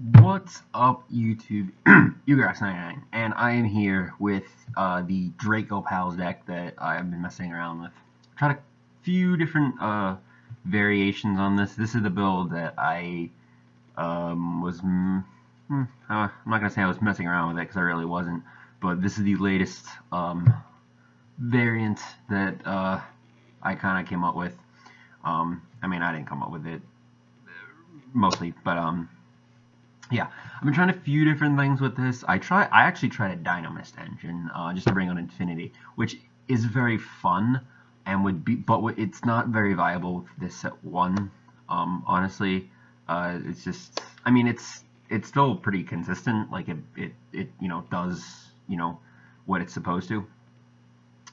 What's up, YouTube? Ugrass99, and I am here with the Draco Pals deck that I've been messing around with. Tried a few different variations on this. This is the build that I I'm not gonna say I was messing around with it because I really wasn't, but this is the latest variant that I kind of came up with. I mean, I didn't come up with it mostly, but yeah, I've been trying a few different things with this. I actually tried a Dynamist engine just to bring on Infinity, which is very fun and would be, but it's not very viable with this set one. Honestly, it's just, I mean, it's still pretty consistent. Like it does what it's supposed to.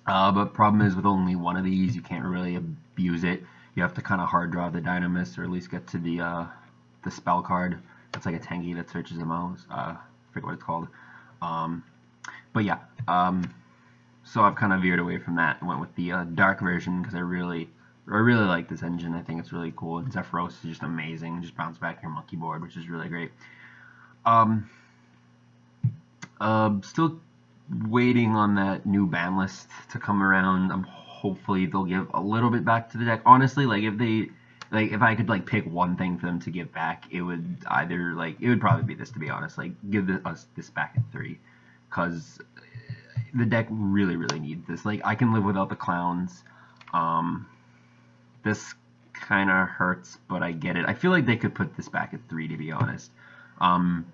But problem is with only one of these, you can't really abuse it. You have to kind of hard draw the Dynamist, or at least get to the spell card. It's like a tanky that searches the mouse. I forget what it's called. Um, but yeah, so I've kind of veered away from that and went with the dark version because I really like this engine. I think it's really cool. And Zephyros is just amazing. Just bounce back your monkey board, which is really great. Um, Still waiting on that new ban list to come around. Hopefully they'll give a little bit back to the deck. Honestly, if I could pick one thing for them to give back, it would probably be this, to be honest. Like give us this back at 3, because the deck really needs this. Like I can live without the clowns. This kind of hurts, but I get it. I feel like they could put this back at 3, to be honest.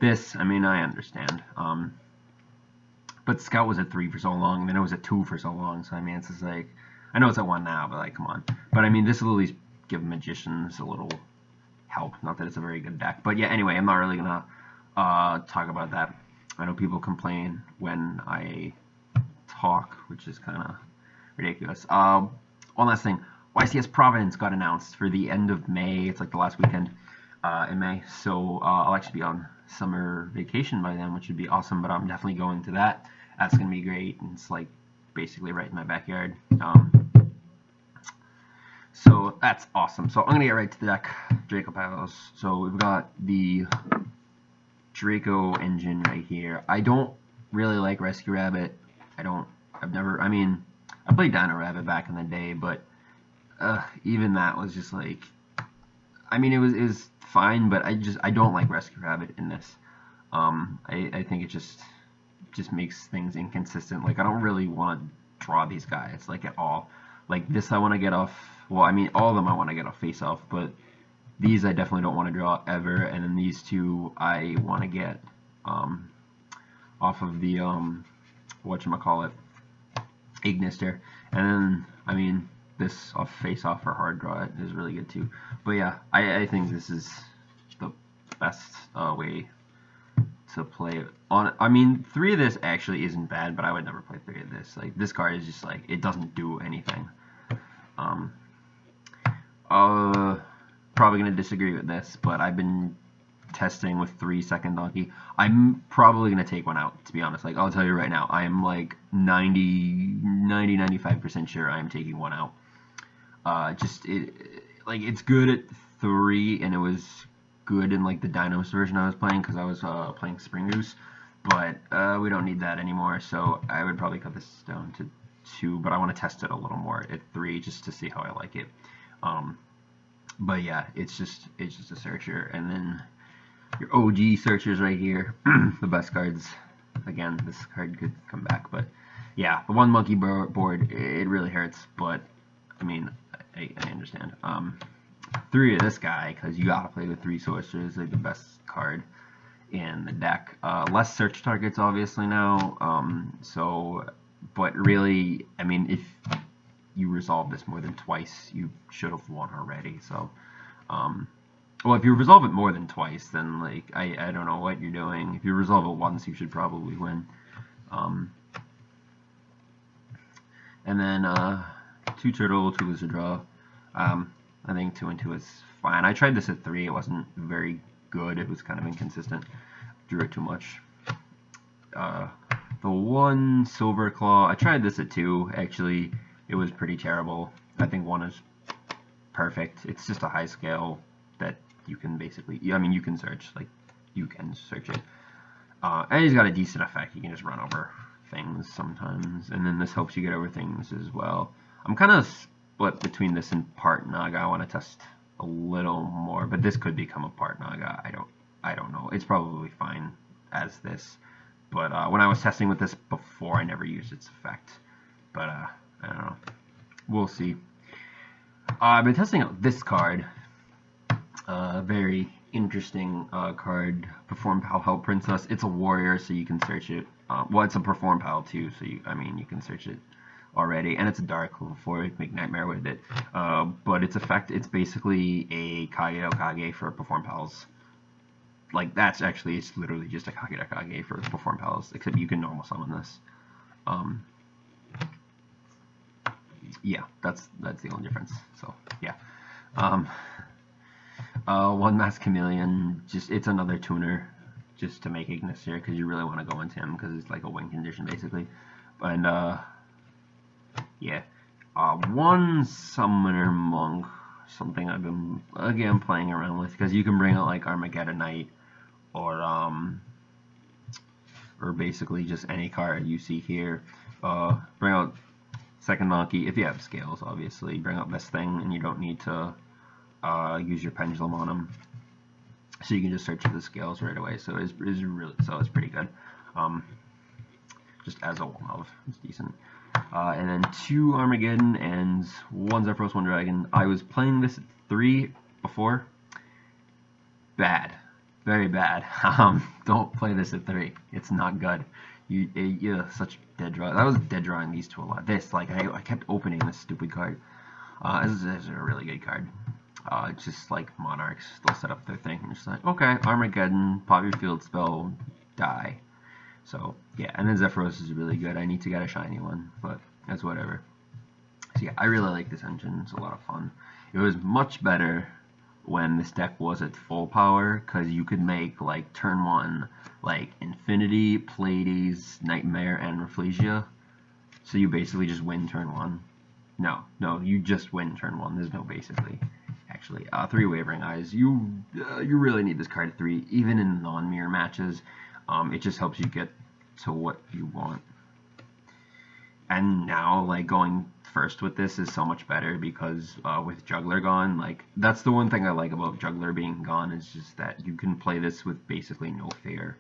This, I mean, I understand. But Scout was at 3 for so long, and then it was at 2 for so long. So I mean, it's just like, I know it's at 1 now, but like, come on. But I mean, this will at least give Magicians a little help. Not that it's a very good deck, but yeah. Anyway, I'm not really gonna talk about that. I know people complain when I talk, which is kind of ridiculous. One last thing, YCS Providence got announced for the end of May. It's like the last weekend in May, so I'll actually be on summer vacation by then, which would be awesome. But I'm definitely going to that. That's gonna be great, and it's like basically right in my backyard. So that's awesome. So I'm gonna get right to the deck, Draco Pals. So we've got the Draco engine right here. I don't really like Rescue Rabbit. I mean, I played Dino Rabbit back in the day, but even that was just like, I mean, it was fine, but I don't like Rescue Rabbit in this. I think it just makes things inconsistent. Like I don't really want to draw these guys like at all. Like this, I want to get off. Well, I mean, all of them I want to get off face off, but these I definitely don't want to draw ever. And then these two I want to get off of the whatchamacallit, Ignister. And then I mean, this off face off or hard draw is really good too. But yeah, I think this is the best way to play it on. I mean, 3 of this actually isn't bad, but I would never play 3 of this. Like this card is just like, it doesn't do anything. Probably gonna disagree with this, but I've been testing with 3 second donkey. I'm probably gonna take one out, to be honest. Like I'll tell you right now, I am like 95% sure I am taking one out. It's good at 3, and it was good in like the Dynamos version I was playing because I was playing Spring Goose, but we don't need that anymore. So I would probably cut this down to 2, but I want to test it a little more at 3 just to see how I like it. But yeah, it's just a searcher, and then your OG searchers right here, the best cards. Again, this card could come back, but yeah, the 1 monkey board, it really hurts, but I mean, I understand. 3 of this guy, because you gotta play with 3 sorcerers, like the best card in the deck. Less search targets, obviously, now. But really, I mean, if you resolve this more than twice, you should have won already. So, well, if you resolve it more than twice, then like I don't know what you're doing. If you resolve it once, you should probably win. And then 2 turtle, 2 lizard draw. I think 2 and 2 is fine. I tried this at 3. It wasn't very good. It was kind of inconsistent. Drew it too much. The 1 silver claw. I tried this at 2. Actually, it was pretty terrible. I think 1 is perfect. It's just a high scale that you can basically, I mean, you can search like you can search it. And he's got a decent effect. You can just run over things sometimes, and then this helps you get over things as well. I'm kind of split between this and part Naga. I want to test a little more, but this could become a part Naga. I don't know. It's probably fine as this, but when I was testing with this before, I never used its effect. But I don't know. We'll see. I've been testing out this card. Very interesting card. Perform Pal Help Princess. It's a warrior, so you can search it. Well, it's a Perform Pal too, so you can search it already. And it's a dark level 4. You can make Nightmare with it. But its effect, it's basically a Kage no Kage for Perform Pals. Like, it's literally just a Kage no Kage for Perform Pals, except you can normal summon this. Yeah, that's the only difference. So, yeah. One Masked Chameleon, it's another tuner, just to make Ignis here, because you really want to go into him, because it's like a win condition, basically. And, yeah. One Summoner Monk, something I've been, again, playing around with, because you can bring out, like, Armageddon Knight, or basically just any card you see here. Bring out Second Donkey, if you have scales, obviously. Bring out this thing, and you don't need to use your pendulum on them, so you can just search for the scales right away. So it's pretty good. Just as a one-of, it's decent. And then 2 Armageddon and 1 Zephyros, 1 Dragon. I was playing this at 3 before. Bad, very bad. Don't play this at 3. It's not good. You such dead draw. I was dead drawing these two a lot. This, like, I kept opening this stupid card. This is a really good card. It's just like Monarchs, they'll set up their thing and just like, okay, Armageddon, pop your field spell, die. So, yeah, and then Zephyros is really good. I need to get a shiny one, but that's whatever. So, yeah, I really like this engine. It's a lot of fun. It was much better when this deck was at full power, because you could make, like, turn 1, like, Infinity, Pleiades, Nightmare, and Rafflesia. So you basically just win turn 1. No, you just win turn 1. There's no basically. Actually, 3 Wavering Eyes. You really need this card at 3, even in non-mirror matches. It just helps you get to what you want. And now, like, going first with this is so much better, because with Juggler gone, like, that's the one thing I like about Juggler being gone, is just that you can play this with basically no fear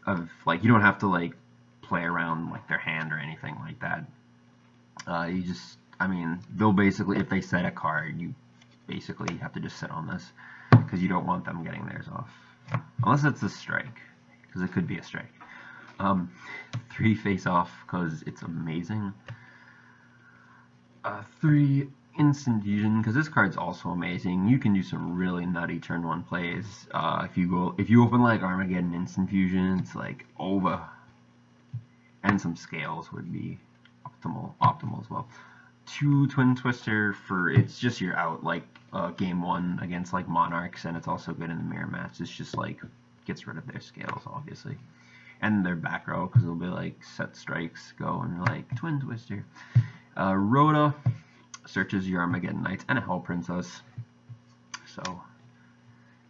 of, like, you don't have to, like, play around, like, their hand or anything like that. You just, I mean, they'll basically, if they set a card, you basically have to just sit on this, because you don't want them getting theirs off. Unless it's a strike, because it could be a strike. 3 Face Off, because it's amazing. 3 Instant Fusion, because this card's also amazing. You can do some really nutty turn 1 plays. If you open, like, Armageddon Instant Fusion, it's like over. And some scales would be optimal as well. 2 Twin Twister for, it's just you're out, like, game 1 against, like, Monarchs, and it's also good in the mirror match. It's just, like, gets rid of their scales, obviously. And their back row, because it'll be, like, set strikes, go, and like, Twin Twister. Rhoda searches your Armageddon Knights and a Hell Princess. So,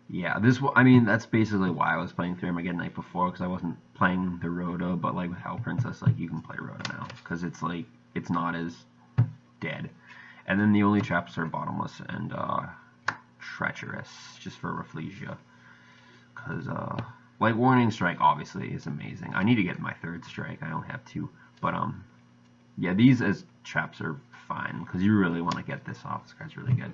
yeah, that's basically why I was playing 3 Armageddon Knight before, because I wasn't playing the Rhoda, but, like, with Hell Princess, like, you can play Rhoda now, because it's, like, it's not as dead. And then the only traps are Bottomless and Treacherous, just for Rafflesia. Because, like, Warning Strike obviously is amazing. I need to get my 3rd strike. I only have 2. But, yeah, these as traps are fine, because you really want to get this off. This guy's really good.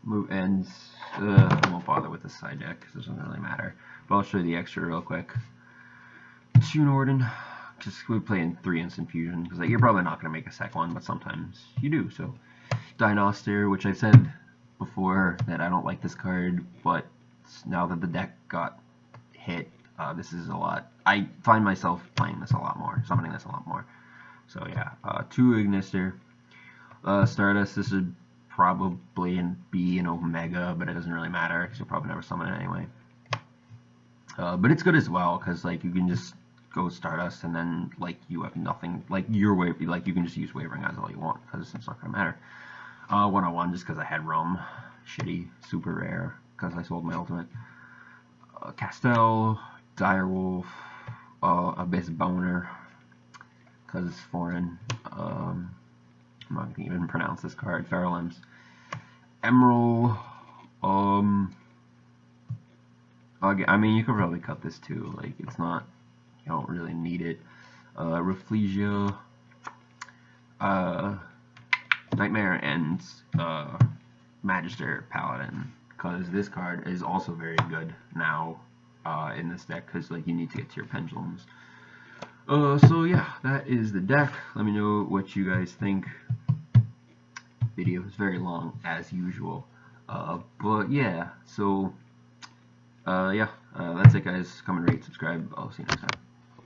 Move ends. I won't bother with the side deck, because it doesn't really matter. But I'll show you the extra real quick. 2 Norden. Just we play in 3 Instant Fusion, because, like, you're probably not going to make a second one, but sometimes you do. So, Dinoster, which I said before that I don't like this card, but now that the deck got hit, this is a lot. I find myself playing this a lot more, summoning this a lot more. So yeah, 2 Ignister. Stardust, this would probably be an Omega, but it doesn't really matter, because you'll probably never summon it anyway. But it's good as well, because, like, you can just go Stardust, and then, like, you have nothing, like, your wave, like, you can just use Wavering Eyes all you want, because it's not going to matter. 101, just because I had Rome, shitty, super rare, because I sold my ultimate. Castell, Direwolf, Abyss Boner, because it's foreign. I'm not going to even pronounce this card. Feral Emerald. I mean, you could probably cut this too. Like, it's not, you don't really need it. Rafflesia, Nightmare, and Magister Paladin, because this card is also very good now in this deck, because like you need to get to your pendulums. So yeah, that is the deck. Let me know what you guys think. Video is very long as usual, but yeah. So yeah, that's it, guys. Comment, rate, subscribe. I'll see you next time.